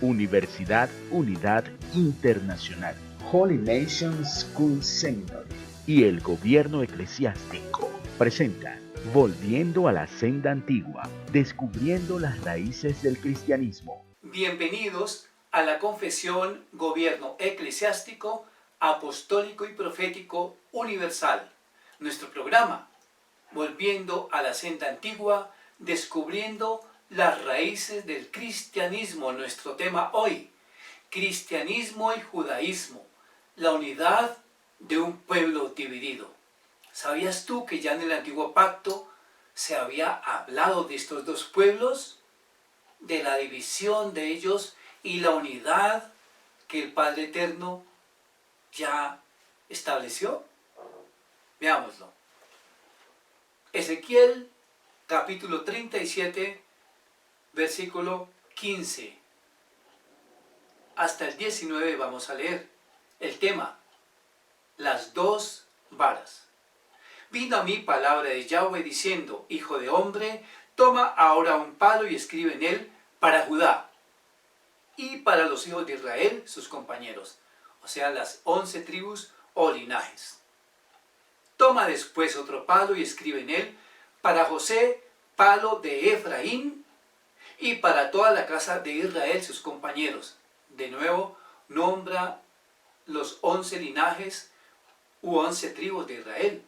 Universidad Unidad Internacional Holy Nation School Seminary y el Gobierno Eclesiástico presentan Volviendo a la Senda Antigua, descubriendo las raíces del cristianismo. Bienvenidos a la Confesión Gobierno Eclesiástico, Apostólico y Profético Universal. Nuestro programa, Volviendo a la Senda Antigua, descubriendo las raíces del cristianismo. Nuestro tema hoy, cristianismo y judaísmo, la unidad de un pueblo dividido. ¿Sabías tú que ya en el Antiguo Pacto se había hablado de estos dos pueblos? De la división de ellos y la unidad que el Padre Eterno ya estableció. Veámoslo. Ezequiel capítulo 37, versículo 15. Hasta el 19 vamos a leer el tema, las dos varas. Vino a mí palabra de Yahweh diciendo, hijo de hombre, toma ahora un palo y escribe en él para Judá y para los hijos de Israel, sus compañeros, o sea, las 11 tribus o linajes. Toma después otro palo y escribe en él para José, palo de Efraín, y para toda la casa de Israel, sus compañeros. De nuevo, nombra los 11 linajes u 11 tribus de Israel.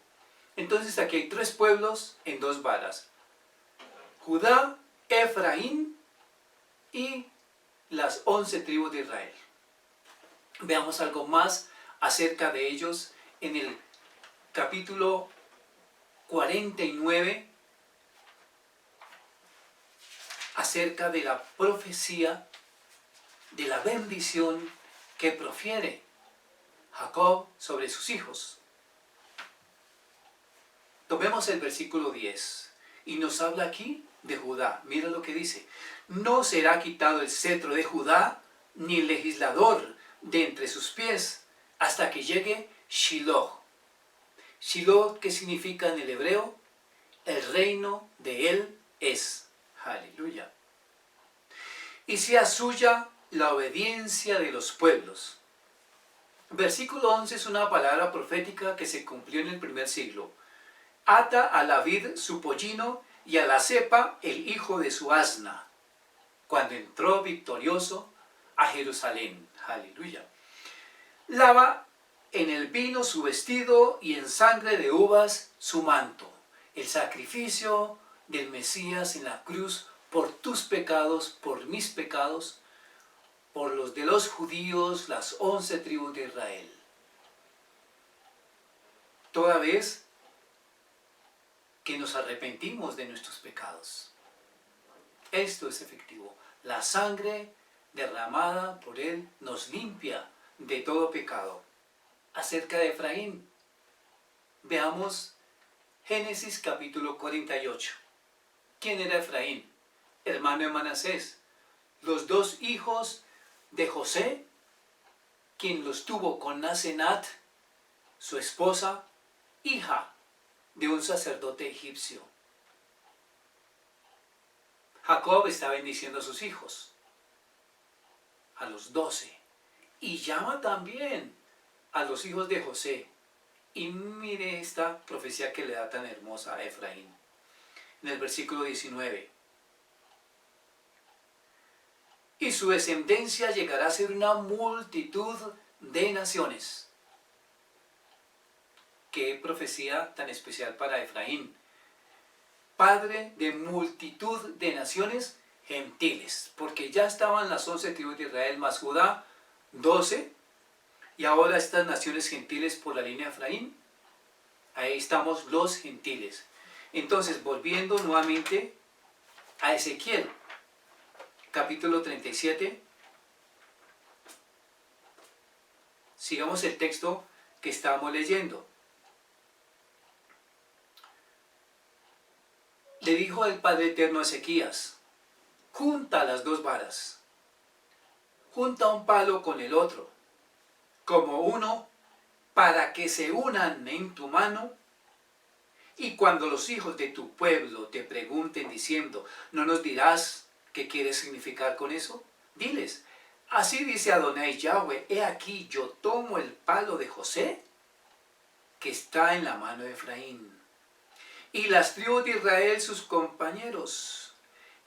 Entonces aquí hay tres pueblos en dos varas. Judá, Efraín y las 11 tribus de Israel. Veamos algo más acerca de ellos en el capítulo 49, acerca de la profecía de la bendición que profiere Jacob sobre sus hijos. Tomemos el versículo 10 y nos habla aquí de Judá. Mira lo que dice: no será quitado el cetro de Judá, ni el legislador de entre sus pies, hasta que llegue Shiloh. Shiloh, ¿qué significa en el hebreo? El reino de él es. Aleluya. Y sea suya la obediencia de los pueblos. Versículo 11 es una palabra profética que se cumplió en el primer siglo. Ata a la vid su pollino y a la cepa el hijo de su asna, cuando entró victorioso a Jerusalén. Aleluya. Lava en el vino su vestido y en sangre de uvas su manto. El sacrificio del Mesías en la cruz por tus pecados, por mis pecados, por los de los judíos, las 11 tribus de Israel. Toda vez que nos arrepentimos de nuestros pecados. Esto es efectivo. La sangre derramada por él nos limpia de todo pecado. Acerca de Efraín, veamos Génesis capítulo 48. ¿Quién era Efraín? Hermano de Manasés. Los dos hijos de José, quien los tuvo con Asenat, su esposa, hija de un sacerdote egipcio. Jacob está bendiciendo a sus hijos, a los 12, y llama también a los hijos de José. Y mire esta profecía que le da tan hermosa a Efraín. En el versículo 19. Y su descendencia llegará a ser una multitud de naciones. Qué profecía tan especial para Efraín. Padre de multitud de naciones gentiles. Porque ya estaban las 11 tribus de Israel más Judá, 12. Y ahora estas naciones gentiles por la línea de Efraín. Ahí estamos los gentiles. Entonces, volviendo nuevamente a Ezequiel, capítulo 37. Sigamos el texto que estábamos leyendo. Le dijo el Padre Eterno a Ezequías: junta las dos varas, junta un palo con el otro, como uno, para que se unan en tu mano. Y cuando los hijos de tu pueblo te pregunten diciendo: ¿no nos dirás qué quiere significar con eso? Diles: Así dice Adonai Yahweh, he aquí yo tomo el palo de José, que está en la mano de Efraín, y las tribus de Israel sus compañeros,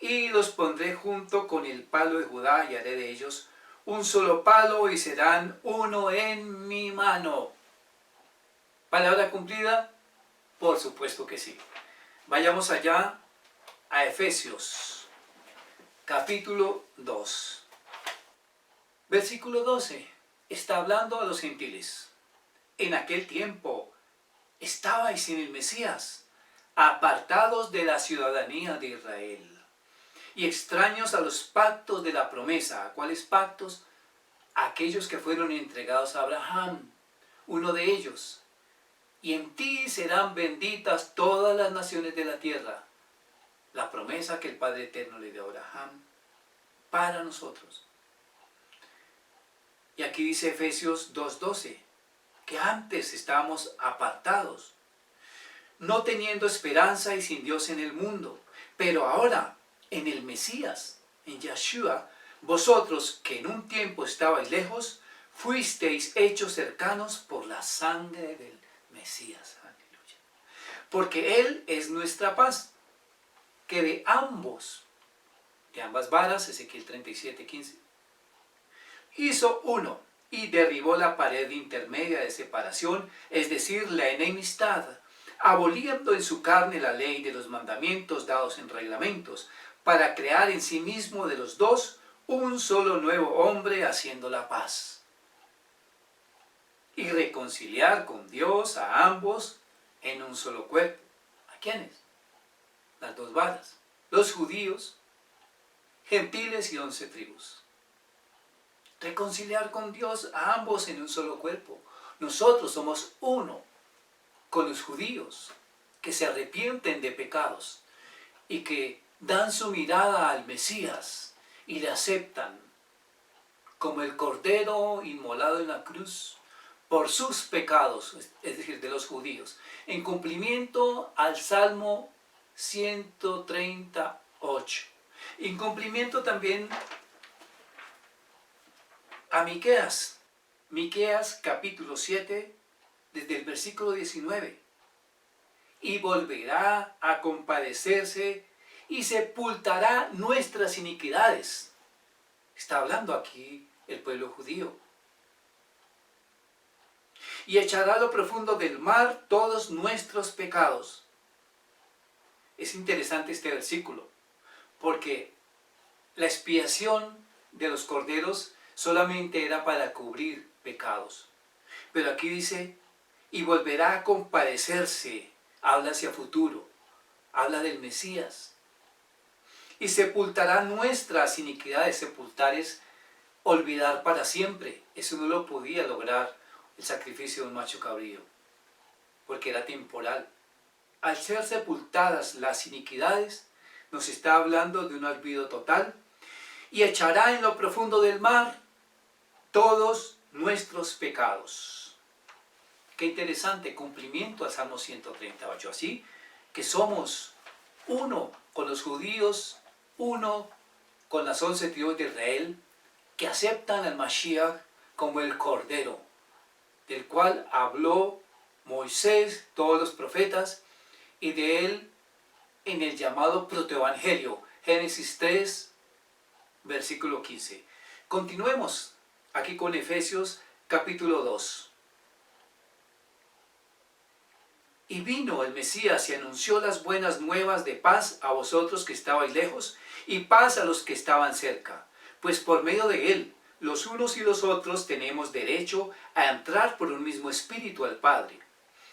y los pondré junto con el palo de Judá, y haré de ellos un solo palo, y serán uno en mi mano. ¿Palabra cumplida? Por supuesto que sí. Vayamos allá a Efesios, capítulo 2. Versículo 12. Está hablando a los gentiles. En aquel tiempo estabais sin el Mesías, apartados de la ciudadanía de Israel, y extraños a los pactos de la promesa. ¿Cuáles pactos? Aquellos que fueron entregados a Abraham, uno de ellos. Y en ti serán benditas todas las naciones de la tierra. La promesa que el Padre Eterno le dio a Abraham para nosotros. Y aquí dice Efesios 2:12, que antes estábamos apartados, no teniendo esperanza y sin Dios en el mundo. Pero ahora, en el Mesías, en Yeshua, vosotros que en un tiempo estabais lejos, fuisteis hechos cercanos por la sangre del Mesías. Aleluya. Porque Él es nuestra paz, que de ambas varas, Ezequiel 37:15, hizo uno y derribó la pared intermedia de separación, es decir, la enemistad, aboliendo en su carne la ley de los mandamientos dados en reglamentos, para crear en sí mismo de los dos un solo nuevo hombre, haciendo la paz, y reconciliar con Dios a ambos en un solo cuerpo. ¿A quiénes? Las dos varas, los judíos, gentiles y 11 tribus. Reconciliar con Dios a ambos en un solo cuerpo. Nosotros somos uno con los judíos que se arrepienten de pecados y que dan su mirada al Mesías y le aceptan como el cordero inmolado en la cruz por sus pecados, es decir, de los judíos, en cumplimiento al Salmo 138. En cumplimiento también a Miqueas capítulo 7, desde el versículo 19. Y volverá a compadecerse y sepultará nuestras iniquidades. Está hablando aquí el pueblo judío. Y echará a lo profundo del mar todos nuestros pecados. Es interesante este versículo, porque la expiación de los corderos solamente era para cubrir pecados. Pero aquí dice, y volverá a compadecerse, habla hacia futuro, habla del Mesías. Y sepultará nuestras iniquidades. Sepultar es olvidar para siempre. Eso no lo podía lograr el sacrificio de un macho cabrío, porque era temporal. Al ser sepultadas las iniquidades, nos está hablando de un olvido total. Y echará en lo profundo del mar todos nuestros pecados. Qué interesante cumplimiento al Salmo 138. Así que somos uno con los judíos, uno con las 11 tribus de Israel, que aceptan al Mashiach como el Cordero, del cual habló Moisés, todos los profetas, y de él en el llamado protoevangelio, Génesis 3, versículo 15. Continuemos aquí con Efesios capítulo 2. Y vino el Mesías y anunció las buenas nuevas de paz a vosotros que estabais lejos, y paz a los que estaban cerca. Pues por medio de él, los unos y los otros tenemos derecho a entrar por un mismo espíritu al Padre.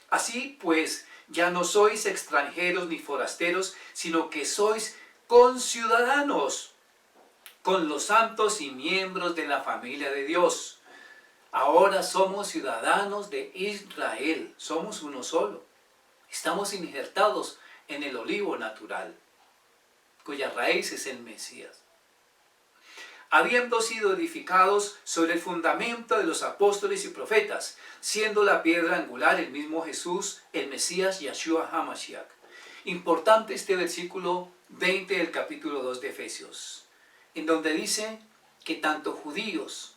Así pues, ya no sois extranjeros ni forasteros, sino que sois conciudadanos con los santos y miembros de la familia de Dios. Ahora somos ciudadanos de Israel, somos uno solo. Estamos injertados en el olivo natural, cuya raíz es el Mesías. Habiendo sido edificados sobre el fundamento de los apóstoles y profetas, siendo la piedra angular el mismo Jesús, el Mesías, Yeshua HaMashiach. Importante este versículo 20 del capítulo 2 de Efesios, en donde dice, que tanto judíos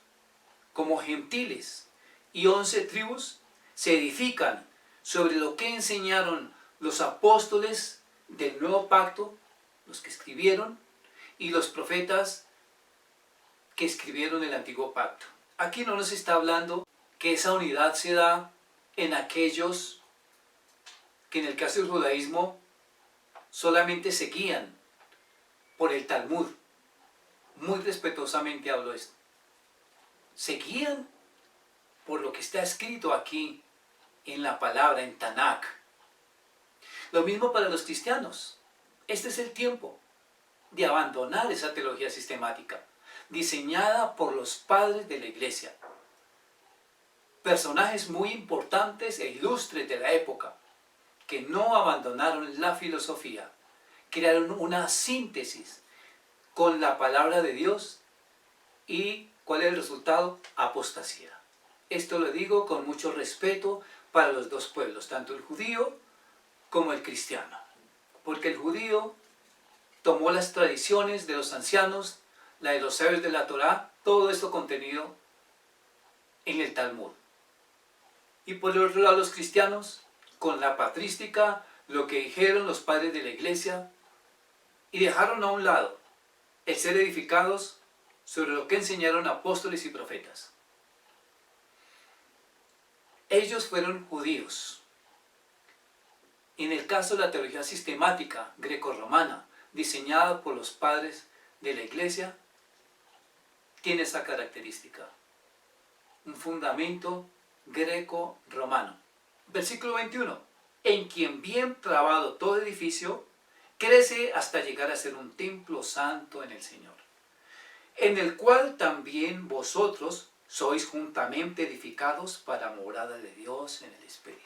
como gentiles y 11 tribus se edifican sobre lo que enseñaron los apóstoles del nuevo pacto, los que escribieron, y los profetas que escribieron el antiguo pacto. Aquí no nos está hablando que esa unidad se da en aquellos que en el caso del judaísmo solamente se guían por el Talmud. Muy respetuosamente hablo esto. Se guían por lo que está escrito aquí en la palabra, en Tanakh. Lo mismo para los cristianos. Este es el tiempo de abandonar esa teología sistemática, diseñada por los padres de la iglesia. Personajes muy importantes e ilustres de la época, que no abandonaron la filosofía, crearon una síntesis con la palabra de Dios. ¿Y cuál es el resultado? Apostasía. Esto lo digo con mucho respeto para los dos pueblos, tanto el judío como el cristiano. Porque el judío tomó las tradiciones de los ancianos, la de los sabios de la Torá, todo esto contenido en el Talmud. Y por el otro lado los cristianos, con la patrística, lo que dijeron los padres de la iglesia, y dejaron a un lado el ser edificados sobre lo que enseñaron apóstoles y profetas. Ellos fueron judíos. En el caso de la teología sistemática grecorromana, diseñada por los padres de la iglesia, tiene esa característica. Un fundamento greco-romano. Versículo 21. En quien bien trabado todo edificio, crece hasta llegar a ser un templo santo en el Señor, en el cual también vosotros sois juntamente edificados para morada de Dios en el Espíritu.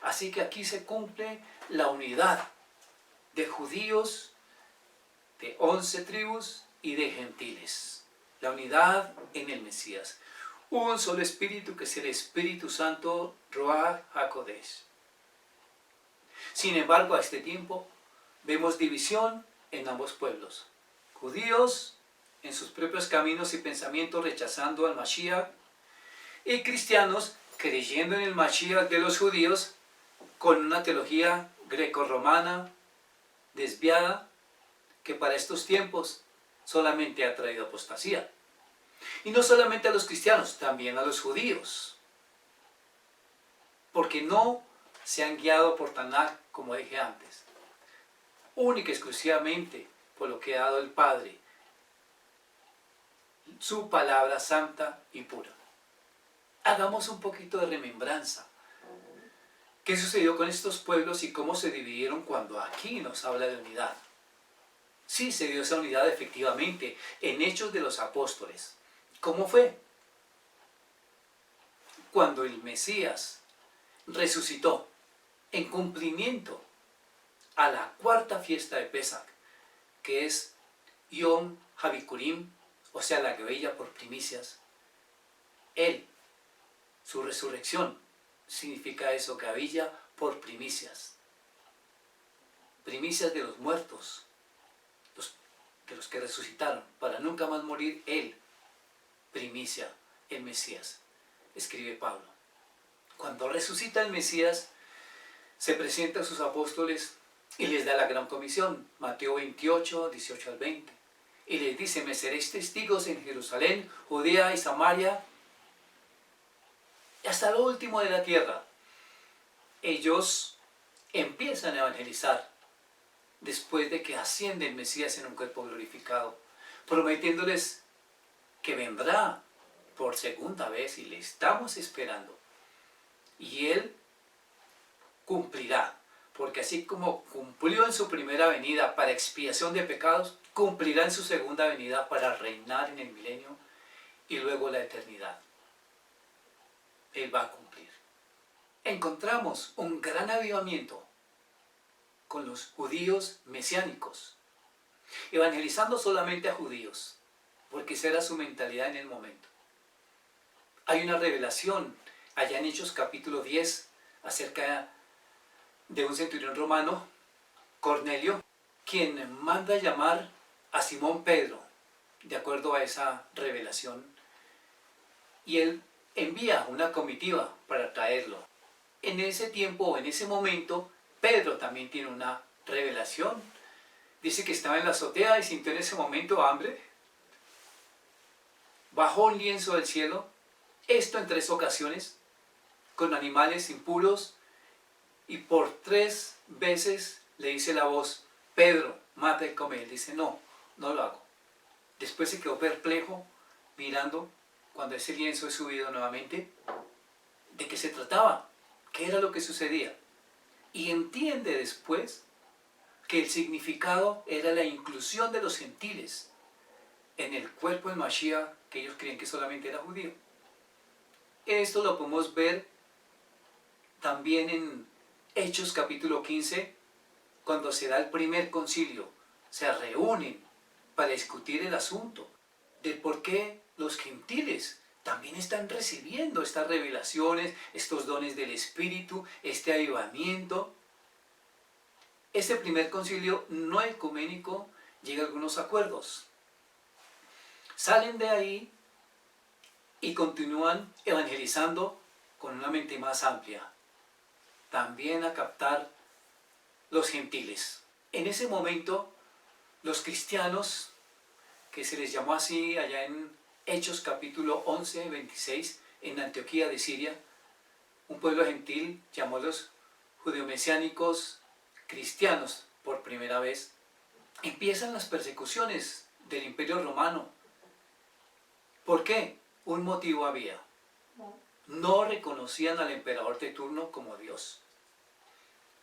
Así que aquí se cumple la unidad de judíos, de 11 tribus y de gentiles. La unidad en el Mesías. Un solo espíritu que es el Espíritu Santo, Ruach HaKodesh. Sin embargo, a este tiempo vemos división en ambos pueblos. Judíos en sus propios caminos y pensamientos rechazando al Mashiach, y cristianos creyendo en el Mashiach de los judíos con una teología grecorromana desviada que para estos tiempos solamente ha traído apostasía. Y no solamente a los cristianos, también a los judíos, porque no se han guiado por Tanakh, como dije antes, única y exclusivamente por lo que ha dado el Padre, su palabra santa y pura. Hagamos un poquito de remembranza. ¿Qué sucedió con estos pueblos y cómo se dividieron cuando aquí nos habla de unidad? Sí, se dio esa unidad efectivamente en Hechos de los Apóstoles. ¿Cómo fue? Cuando el Mesías resucitó en cumplimiento a la cuarta fiesta de Pesach, que es Yom HaBikurim, o sea, la gavilla por primicias. Él, su resurrección, significa eso, gavilla por primicias. Primicias de los muertos, de los que resucitaron, para nunca más morir. Él, primicia, el Mesías, escribe Pablo. Cuando resucita el Mesías, se presenta a sus apóstoles y les da la gran comisión, Mateo 28, 18 al 20. Y les dice: me seréis testigos en Jerusalén, Judea y Samaria, hasta lo último de la tierra. Ellos empiezan a evangelizar después de que asciende el Mesías en un cuerpo glorificado, prometiéndoles que vendrá por segunda vez y le estamos esperando. Y Él cumplirá, porque así como cumplió en su primera venida para expiación de pecados, cumplirá en su segunda venida para reinar en el milenio y luego la eternidad. Él va a cumplir. Encontramos un gran avivamiento con los judíos mesiánicos, evangelizando solamente a judíos, porque esa era su mentalidad en el momento. Hay una revelación allá en Hechos capítulo 10 acerca de un centurión romano, Cornelio, quien manda llamar a Simón Pedro de acuerdo a esa revelación, y él envía una comitiva para traerlo. En ese tiempo, en ese momento, Pedro también tiene una revelación. Dice que estaba en la azotea y sintió en ese momento hambre. Bajó un lienzo del cielo, esto en 3 ocasiones, con animales impuros, y por 3 veces le dice la voz: Pedro, mata y come. Él dice: no, no lo hago. Después se quedó perplejo, mirando, cuando ese lienzo es subido nuevamente, de qué se trataba, qué era lo que sucedía. Y entiende después que el significado era la inclusión de los gentiles en el cuerpo del Mashiach, que ellos creían que solamente era judío. Esto lo podemos ver también en Hechos capítulo 15, cuando se da el primer concilio. Se reúnen para discutir el asunto de por qué los gentiles también están recibiendo estas revelaciones, estos dones del Espíritu, este avivamiento. Este primer concilio no ecuménico llega a algunos acuerdos. Salen de ahí y continúan evangelizando con una mente más amplia, también a captar los gentiles. En ese momento, los cristianos, que se les llamó así allá en Hechos capítulo 11, 26, en Antioquía de Siria, un pueblo gentil, llamó a los judeomesiánicos cristianos por primera vez. Empiezan las persecuciones del Imperio Romano. ¿Por qué? Un motivo había. No reconocían al emperador de turno como Dios.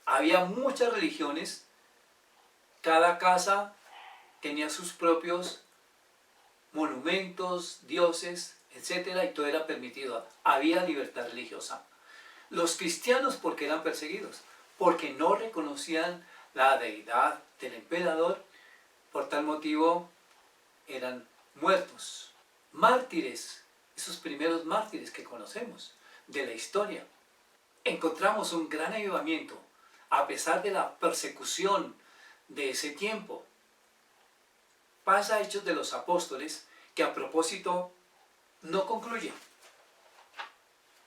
Había muchas religiones, cada casa tenía sus propios monumentos, dioses, etc. Y todo era permitido. Había libertad religiosa. Los cristianos, ¿por qué eran perseguidos? Porque no reconocían la deidad del emperador, por tal motivo eran muertos. Mártires, esos primeros mártires que conocemos de la historia. Encontramos un gran avivamiento a pesar de la persecución de ese tiempo. Pasa Hechos de los Apóstoles, que a propósito no concluye.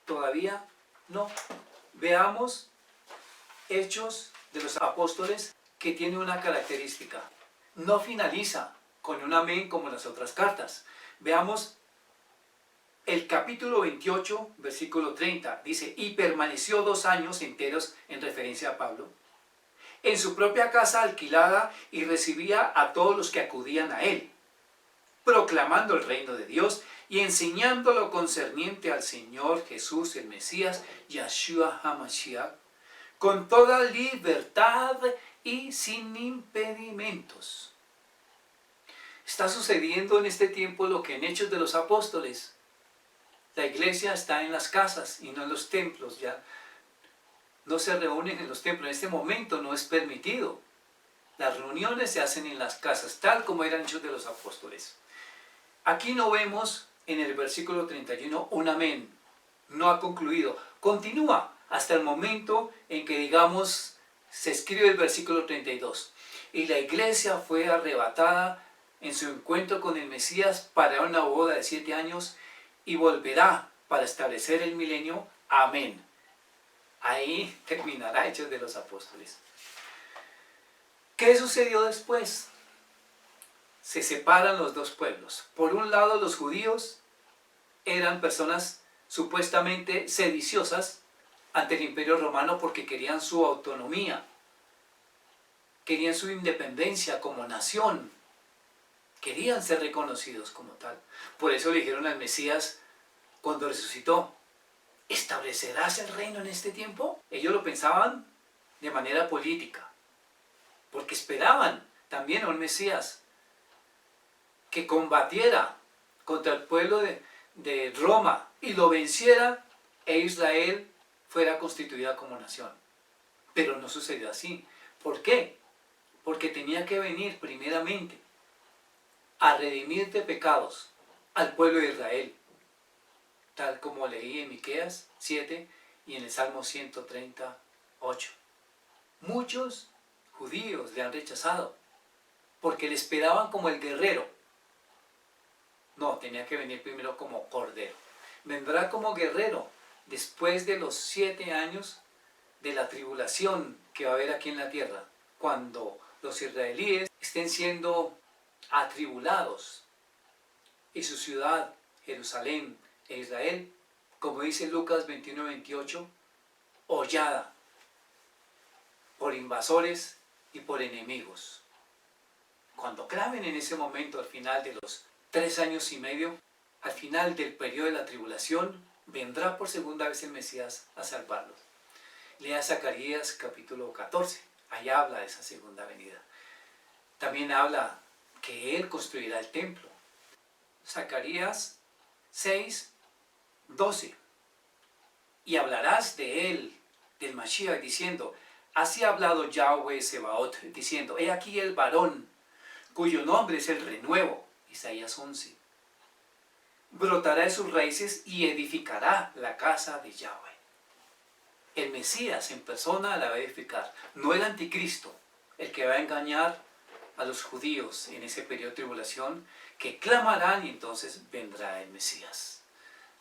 Todavía no. Veamos Hechos de los Apóstoles, que tiene una característica. No finaliza con un amén como las otras cartas. Veamos el capítulo 28, versículo 30. Dice: y permaneció 2 años enteros, en referencia a Pablo, en su propia casa alquilada, y recibía a todos los que acudían a él, proclamando el reino de Dios y enseñando lo concerniente al Señor Jesús el Mesías, Yahshua HaMashiach, con toda libertad y sin impedimentos. Está sucediendo en este tiempo lo que en Hechos de los Apóstoles. La iglesia está en las casas y no en los templos. Ya no se reúnen en los templos. En este momento no es permitido. Las reuniones se hacen en las casas, tal como eran Hechos de los Apóstoles. Aquí no vemos en el versículo 31 un amén. No ha concluido. Continúa hasta el momento en que, digamos, se escribe el versículo 32. Y la iglesia fue arrebatada en su encuentro con el Mesías para una boda de 7 años y volverá para establecer el milenio. Amén. Ahí terminará Hechos de los Apóstoles. ¿Qué sucedió después? Se separan los dos pueblos. Por un lado, los judíos eran personas supuestamente sediciosas ante el Imperio Romano porque querían su autonomía, querían su independencia como nación, querían ser reconocidos como tal. Por eso le dijeron al Mesías cuando resucitó: ¿establecerás el reino en este tiempo? Ellos lo pensaban de manera política, porque esperaban también a un Mesías que combatiera contra el pueblo de Roma y lo venciera, e Israel fuera constituida como nación. Pero no sucedió así. ¿Por qué? Porque tenía que venir primeramente a redimir de pecados al pueblo de Israel, tal como leí en Miqueas 7 y en el Salmo 138. Muchos judíos le han rechazado porque le esperaban como el guerrero, No, tenía que venir primero como cordero. Vendrá como guerrero después de los 7 años de la tribulación que va a haber aquí en la tierra, cuando los israelíes estén siendo atribulados y su ciudad, Jerusalén e Israel, como dice Lucas 21-28, hollada por invasores y por enemigos. Cuando clamen en ese momento, al final de los 3 años y medio, al final del periodo de la tribulación, vendrá por segunda vez el Mesías a salvarlos. Lea Zacarías capítulo 14, ahí habla de esa segunda venida. También habla que Él construirá el templo. Zacarías 6, 12. Y hablarás de Él, del Mashiach, diciendo, así ha hablado Yahweh Sebaot, diciendo, he aquí el varón, cuyo nombre es el renuevo. Isaías 11. Brotará de sus raíces y edificará la casa de Yahweh. El Mesías en persona la va a edificar, no el anticristo, el que va a engañar a los judíos en ese periodo de tribulación, que clamarán y entonces vendrá el Mesías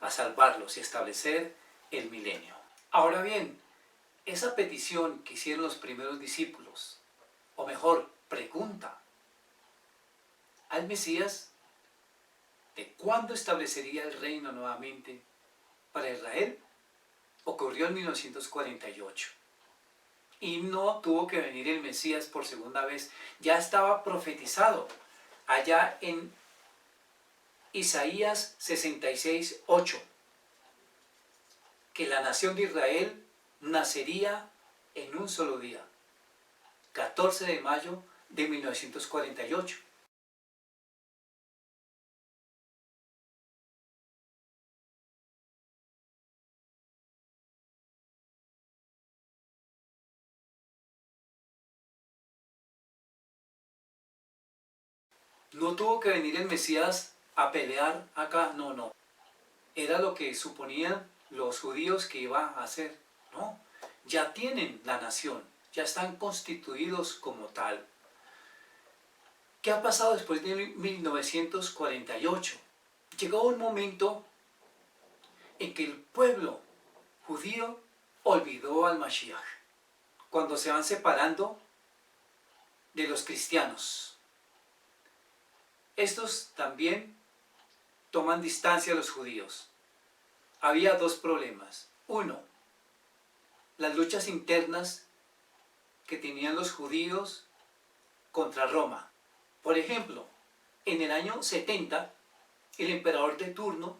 a salvarlos y establecer el milenio. Ahora bien, esa petición que hicieron los primeros discípulos, o mejor, pregunta al Mesías de cuándo establecería el reino nuevamente para Israel, ocurrió en 1948. Y no tuvo que venir el Mesías por segunda vez, ya estaba profetizado allá en Isaías 66, 8, que la nación de Israel nacería en un solo día, 14 de mayo de 1948. No tuvo que venir el Mesías a pelear acá, no. Era lo que suponían los judíos que iba a hacer. No, ya tienen la nación, ya están constituidos como tal. ¿Qué ha pasado después de 1948? Llegó un momento en que el pueblo judío olvidó al Mashiach, cuando se van separando de los cristianos. Estos también toman distancia a los judíos. Había dos problemas. Uno, las luchas internas que tenían los judíos contra Roma. Por ejemplo, en el año 70, el emperador de turno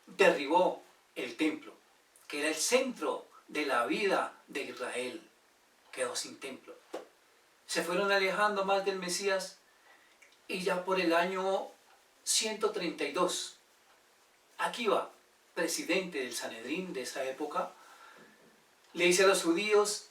derribó el templo, que era el centro de la vida de Israel. Quedó sin templo. Se fueron alejando más del Mesías y ya por el año 132, Akiba, presidente del Sanedrín de esa época, le dice a los judíos,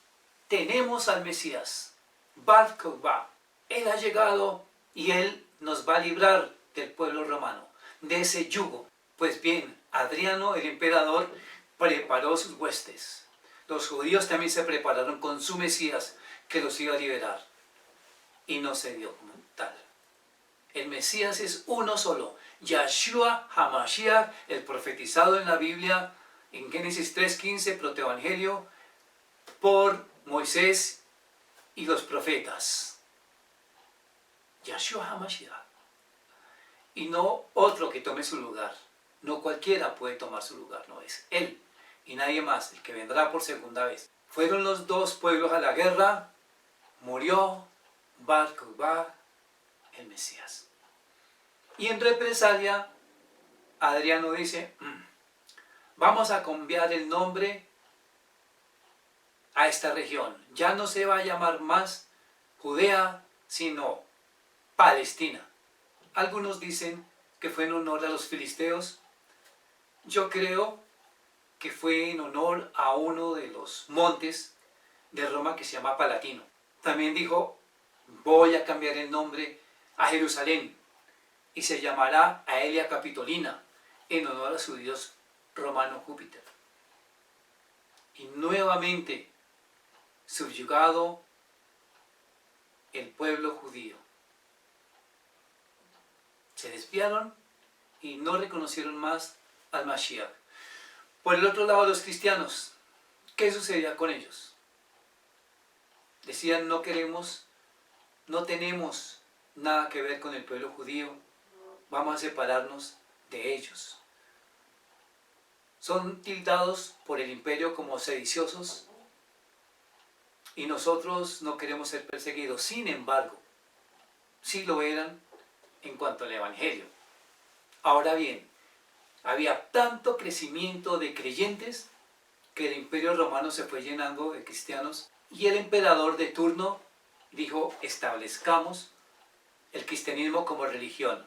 tenemos al Mesías, Bar Kokhba, Él ha llegado y Él nos va a librar del pueblo romano, de ese yugo. Pues bien, Adriano, el emperador, preparó sus huestes. Los judíos también se prepararon con su Mesías, que los iba a liberar. Y no se dio como tal. El Mesías es uno solo, Yahshua HaMashiach, el profetizado en la Biblia, en Génesis 3:15, protoevangelio, por Moisés y los profetas. Yahshua HaMashiach. Y no otro que tome su lugar. No cualquiera puede tomar su lugar, no es Él y nadie más, el que vendrá por segunda vez. Fueron los dos pueblos a la guerra, murió Bar Kokhba, el Mesías. Y en represalia, Adriano dice, vamos a cambiar el nombre a esta región. Ya no se va a llamar más Judea, sino Palestina. Algunos dicen que fue en honor a los filisteos. Yo creo que fue en honor a uno de los montes de Roma que se llama Palatino. También dijo, voy a cambiar el nombre a Jerusalén y se llamará Aelia Capitolina en honor a su dios romano Júpiter. Y nuevamente subyugado el pueblo judío. Se desviaron y no reconocieron más al Mashiach. Por el otro lado, los cristianos, ¿qué sucedía con ellos? Decían, no queremos, no tenemos nada que ver con el pueblo judío, vamos a separarnos de ellos. Son tildados por el imperio como sediciosos y nosotros no queremos ser perseguidos. Sin embargo, sí lo eran en cuanto al evangelio. Ahora bien, había tanto crecimiento de creyentes que el imperio romano se fue llenando de cristianos y el emperador de turno dijo, establezcamos el cristianismo como religión,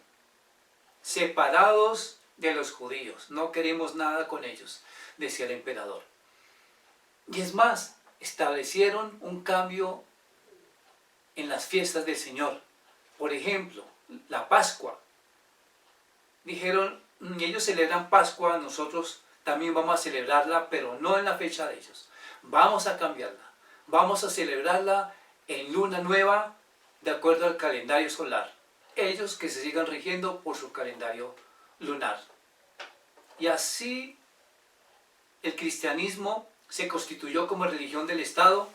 separados de los judíos, no queremos nada con ellos, decía el emperador. Y es más, establecieron un cambio en las fiestas del Señor. Por ejemplo, la Pascua. Dijeron, ellos celebran Pascua, nosotros también vamos a celebrarla, pero no en la fecha de ellos. Vamos a cambiarla. Vamos a celebrarla en luna nueva, de acuerdo al calendario solar. Ellos que se sigan rigiendo por su calendario lunar. Y así el cristianismo se constituyó como religión del Estado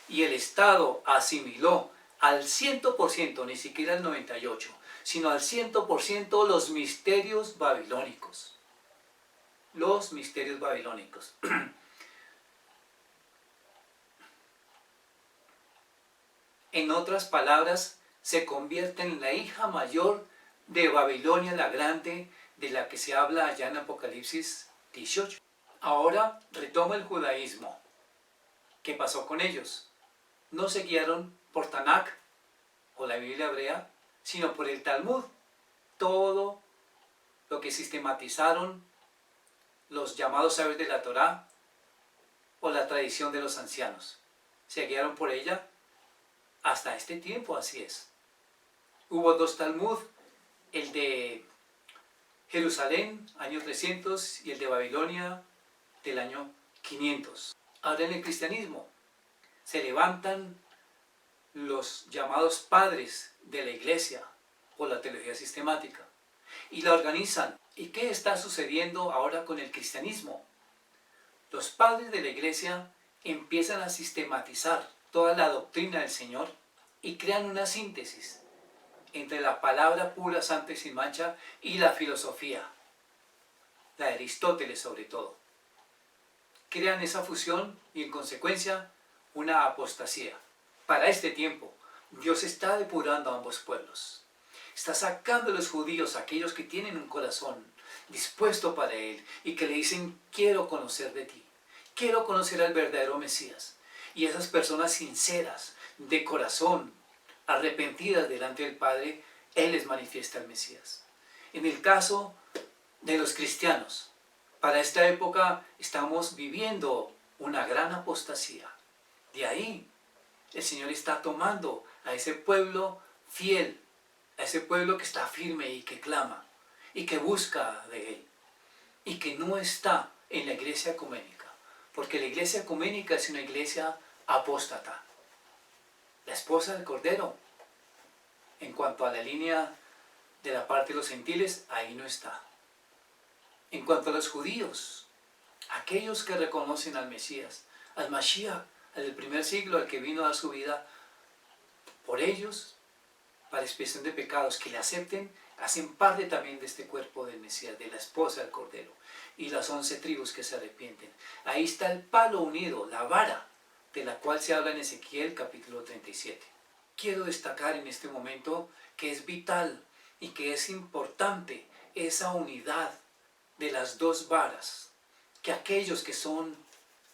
y el Estado asimiló al 100%, ni siquiera al 98%, sino al 100% los misterios babilónicos. Los misterios babilónicos. En otras palabras, se convierte en la hija mayor de Babilonia la Grande, de la que se habla allá en Apocalipsis 18. Ahora retoma el judaísmo. ¿Qué pasó con ellos? No se guiaron por Tanakh o la Biblia hebrea, sino por el Talmud. Todo lo que sistematizaron los llamados sabios de la Torá o la tradición de los ancianos. Se guiaron por ella hasta este tiempo, así es. Hubo dos Talmud, el de Jerusalén, año 300, y el de Babilonia, del año 500. Ahora en el cristianismo se levantan los llamados padres de la iglesia por la teología sistemática y la organizan. ¿Y qué está sucediendo ahora con el cristianismo? Los padres de la iglesia empiezan a sistematizar toda la doctrina del Señor y crean una síntesis entre la palabra pura, santa y sin mancha y la filosofía, la de Aristóteles sobre todo. Crean esa fusión y en consecuencia una apostasía. Para este tiempo, Dios está depurando a ambos pueblos. Está sacando a los judíos, aquellos que tienen un corazón dispuesto para Él y que le dicen, quiero conocer de ti, quiero conocer al verdadero Mesías. Y esas personas sinceras, de corazón, arrepentidas delante del Padre, Él les manifiesta al Mesías. En el caso de los cristianos, para esta época estamos viviendo una gran apostasía. De ahí el Señor está tomando a ese pueblo fiel, a ese pueblo que está firme y que clama y que busca de Él y que no está en la iglesia ecuménica, porque la iglesia ecuménica es una iglesia apóstata. La esposa del Cordero, en cuanto a la línea de la parte de los gentiles, ahí no está. En cuanto a los judíos, aquellos que reconocen al Mesías, al Mashiach, al del primer siglo, al que vino a dar su vida por ellos, para expiación de pecados, que le acepten, hacen parte también de este cuerpo del Mesías, de la esposa del Cordero, y las 11 tribus que se arrepienten. Ahí está el palo unido, la vara, de la cual se habla en Ezequiel capítulo 37. Quiero destacar en este momento que es vital y que es importante esa unidad de las dos varas, que aquellos que son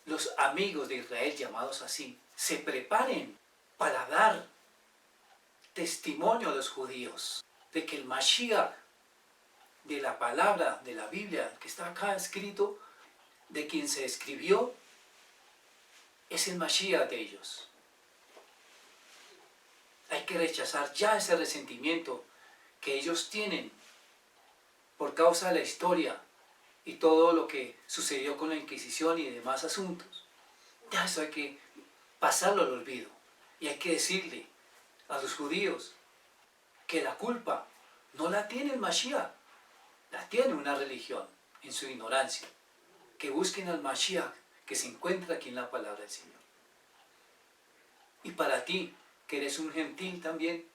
los amigos de Israel, llamados así, se preparen para dar testimonio a los judíos de que el Mashiach de la palabra de la Biblia que está acá escrito, de quien se escribió, es el Mashiach de ellos. Hay que rechazar ya ese resentimiento que ellos tienen por causa de la historia y todo lo que sucedió con la Inquisición y demás asuntos. Ya eso hay que pasarlo al olvido. Y hay que decirle a los judíos que la culpa No la tiene el Mashiach, la tiene una religión en su ignorancia. Que busquen al Mashiach que se encuentra aquí en la palabra del Señor. Y para ti, que eres un gentil también,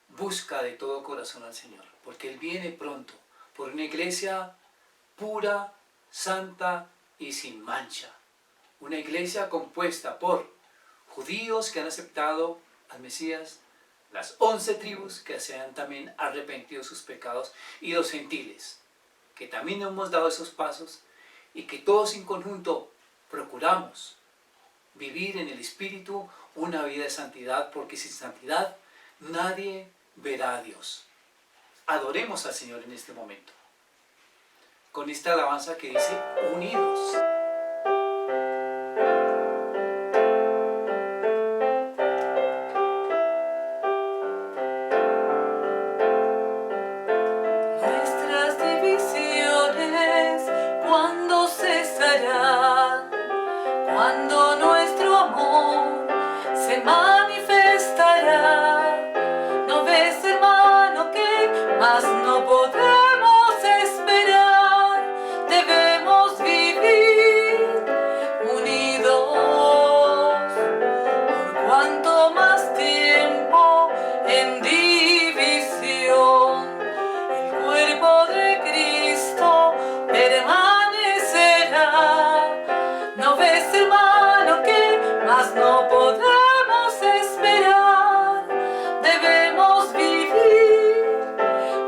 busca de todo corazón al Señor, porque Él viene pronto por una iglesia pura, santa y sin mancha. Una iglesia compuesta por judíos que han aceptado al Mesías, las 11 tribus que se han también arrepentido de sus pecados, y los gentiles, que también hemos dado esos pasos y que todos en conjunto procuramos vivir en el Espíritu una vida de santidad, porque sin santidad nadie verá a Dios. Adoremos al Señor en este momento, con esta alabanza que dice unidos. Nuestras divisiones, ¿cuándo cesarán? Cuando nuestro amor se manifestará. ¿No ves, hermano, que más no podemos esperar? Debemos vivir unidos. Por cuanto más tiempo en división, el cuerpo de Cristo permanecerá. ¿No ves, hermano, que más no podemos esperar? Debemos vivir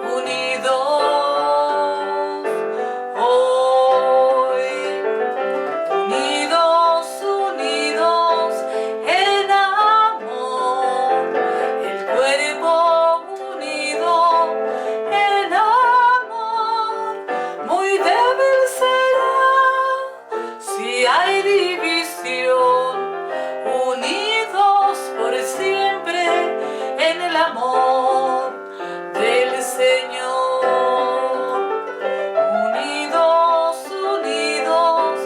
unidos hoy. Unidos, unidos en amor. El cuerpo unido en amor. Muy débil será si hay división. Unidos por siempre en el amor del Señor. Unidos, unidos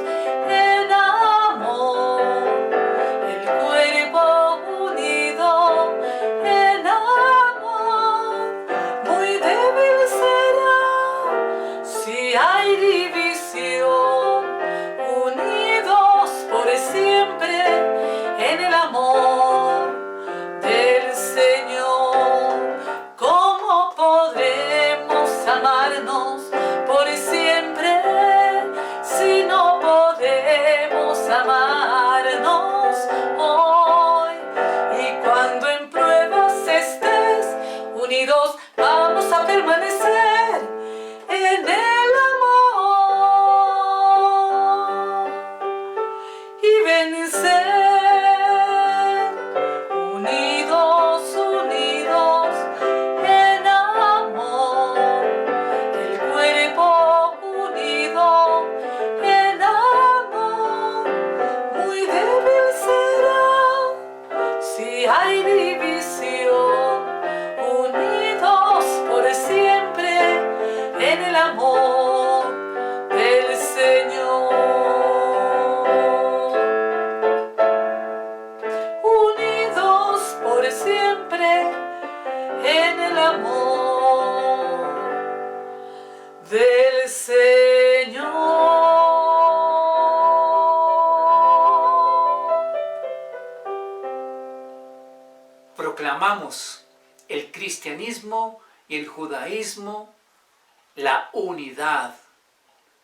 en amor. El cuerpo unido en amor. Muy débil será si hay división. Unidos por siempre en el amor del Señor. ¿Cómo podremos amarnos por siempre si no podemos amarnos hoy? Y cuando en pruebas estés, unidos vamos a permanecer en el amor y vencer. Unidos, unidos en amor. El cuerpo unido en amor. Muy débil será si hay división. Unidos por siempre en el amor del Señor. Unidos por siempre en el amor del Señor. Proclamamos el cristianismo y el judaísmo, la unidad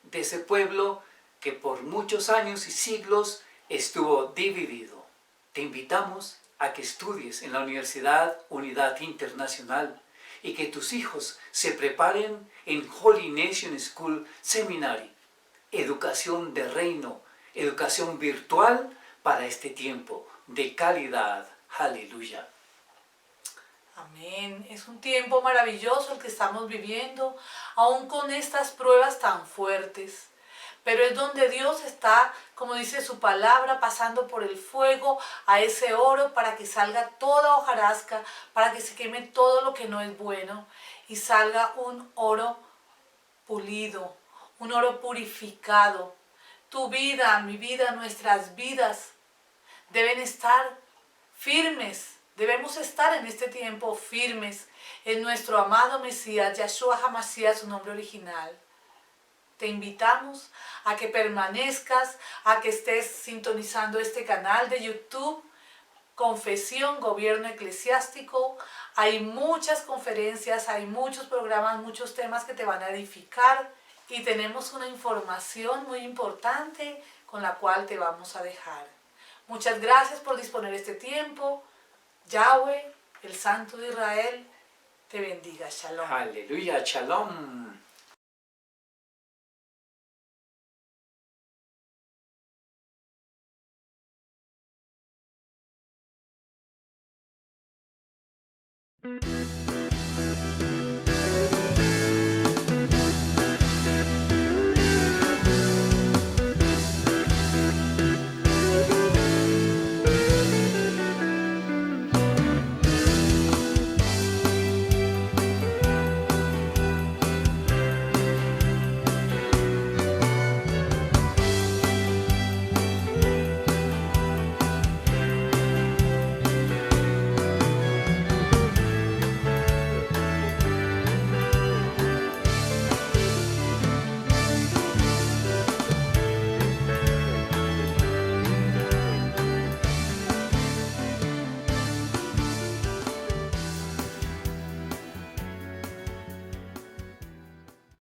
de ese pueblo que por muchos años y siglos estuvo dividido. Te invitamos a que estudies en la Universidad Unidad Internacional y que tus hijos se preparen en Holy Nation School Seminary, educación de reino, educación virtual para este tiempo de calidad. Aleluya. Amén. Es un tiempo maravilloso el que estamos viviendo, aún con estas pruebas tan fuertes. Pero es donde Dios está, como dice su palabra, pasando por el fuego a ese oro para que salga toda hojarasca, para que se queme todo lo que no es bueno y salga un oro pulido, un oro purificado. Tu vida, mi vida, nuestras vidas deben estar firmes Debemos estar en este tiempo firmes en nuestro amado Mesías, Yahshua HaMashiach, su nombre original. Te invitamos a que permanezcas, a que estés sintonizando este canal de YouTube, Confesión, Gobierno Eclesiástico. Hay muchas conferencias, hay muchos programas, muchos temas que te van a edificar y tenemos una información muy importante con la cual te vamos a dejar. Muchas gracias por disponer este tiempo. Yahweh, el Santo de Israel, te bendiga. Shalom. Aleluya, shalom.